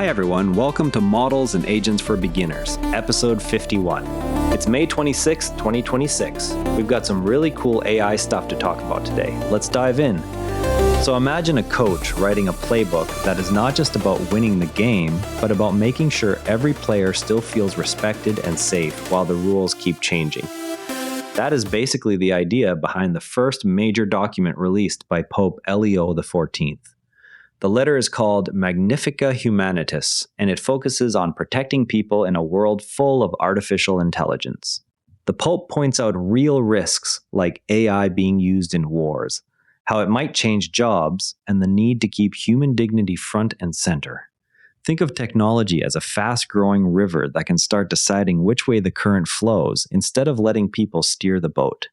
everyone, welcome to Models and Agents for Beginners, episode 51. It's May 26, 2026. We've got some really cool AI stuff to talk about today. Let's dive in. So imagine a coach writing a playbook that is not just about winning the game, but about making sure every player still feels respected and safe while the rules keep changing. That is basically the idea behind the first major document released by Pope Leo XIV. The letter is called Magnifica Humanitas, and it focuses on protecting people in a world full of artificial intelligence. The Pope points out real risks like AI being used in wars, how it might change jobs, and the need to keep human dignity front and center. Think of technology as a fast-growing river that can start deciding which way the current flows instead of letting people steer the boat.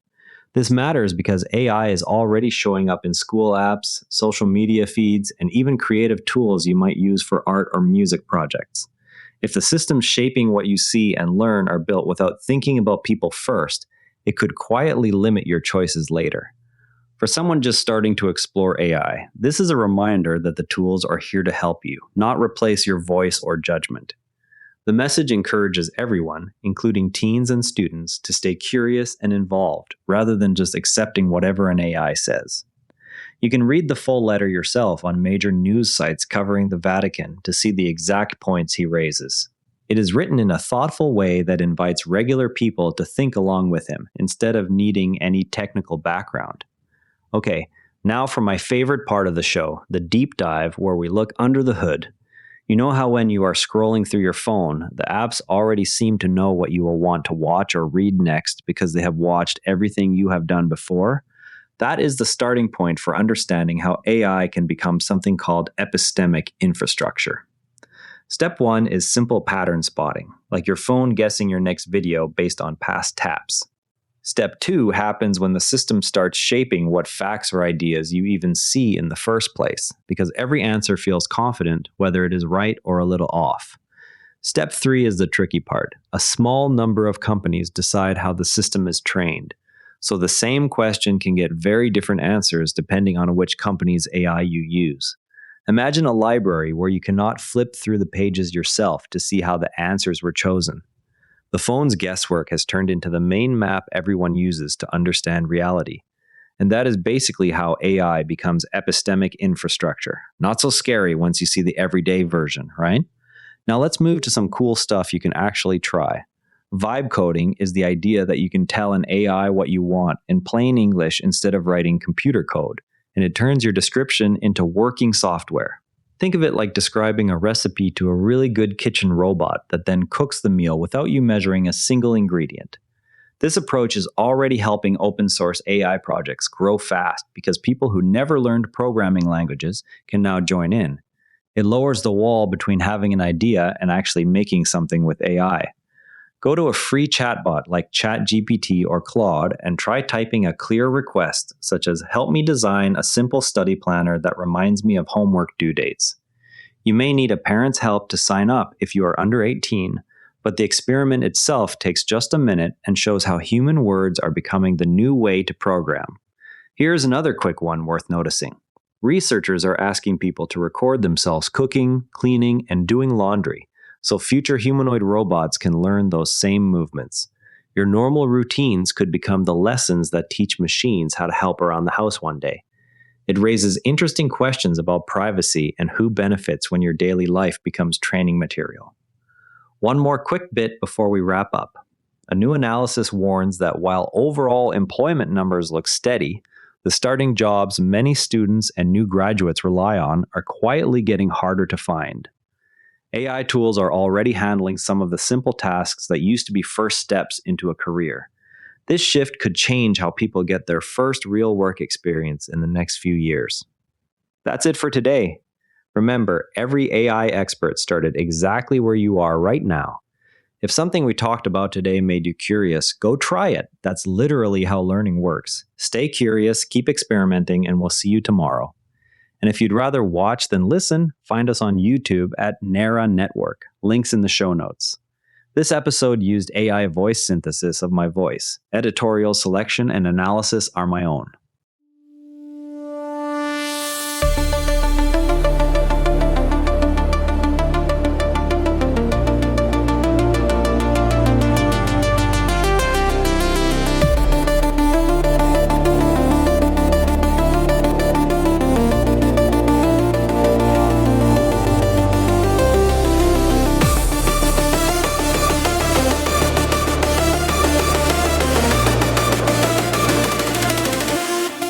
This matters because AI is already showing up in school apps, social media feeds, and even creative tools you might use for art or music projects. If the systems shaping what you see and learn are built without thinking about people first, it could quietly limit your choices later. For someone just starting to explore AI, this is a reminder that the tools are here to help you, not replace your voice or judgment. The message encourages everyone, including teens and students, to stay curious and involved, rather than just accepting whatever an AI says. You can read the full letter yourself on major news sites covering the Vatican to see the exact points he raises. It is written in a thoughtful way that invites regular people to think along with him, instead of needing any technical background. Okay, now for my favorite part of the show, the deep dive where we look under the hood. You know how when you are scrolling through your phone, the apps already seem to know what you will want to watch or read next because they have watched everything you have done before? That is the starting point for understanding how AI can become something called epistemic infrastructure. Step 1 is simple pattern spotting, like your phone guessing your next video based on past taps. Step 2 happens when the system starts shaping what facts or ideas you even see in the first place, because every answer feels confident whether it is right or a little off. Step 3 is the tricky part. A small number of companies decide how the system is trained, so the same question can get very different answers depending on which company's AI you use. Imagine a library where you cannot flip through the pages yourself to see how the answers were chosen. The phone's guesswork has turned into the main map everyone uses to understand reality. And that is basically how AI becomes epistemic infrastructure. Not so scary once you see the everyday version, right? Now let's move to some cool stuff you can actually try. Vibe coding is the idea that you can tell an AI what you want in plain English instead of writing computer code, and it turns your description into working software. Think of it like describing a recipe to a really good kitchen robot that then cooks the meal without you measuring a single ingredient. This approach is already helping open source AI projects grow fast because people who never learned programming languages can now join in. It lowers the wall between having an idea and actually making something with AI. Go to a free chatbot like ChatGPT or Claude and try typing a clear request, such as "Help me design a simple study planner that reminds me of homework due dates." You may need a parent's help to sign up if you are under 18, but the experiment itself takes just a minute and shows how human words are becoming the new way to program. Here's another quick one worth noticing. Researchers are asking people to record themselves cooking, cleaning, and doing laundry, so future humanoid robots can learn those same movements. Your normal routines could become the lessons that teach machines how to help around the house one day. It raises interesting questions about privacy and who benefits when your daily life becomes training material. One more quick bit before we wrap up. A new analysis warns that while overall employment numbers look steady, the starting jobs many students and new graduates rely on are quietly getting harder to find. AI tools are already handling some of the simple tasks that used to be first steps into a career. This shift could change how people get their first real work experience in the next few years. That's it for today. Remember, every AI expert started exactly where you are right now. If something we talked about today made you curious, go try it. That's literally how learning works. Stay curious, keep experimenting, and we'll see you tomorrow. And if you'd rather watch than listen, find us on YouTube at Nara Network. Links in the show notes. This episode used AI voice synthesis of my voice. Editorial selection and analysis are my own.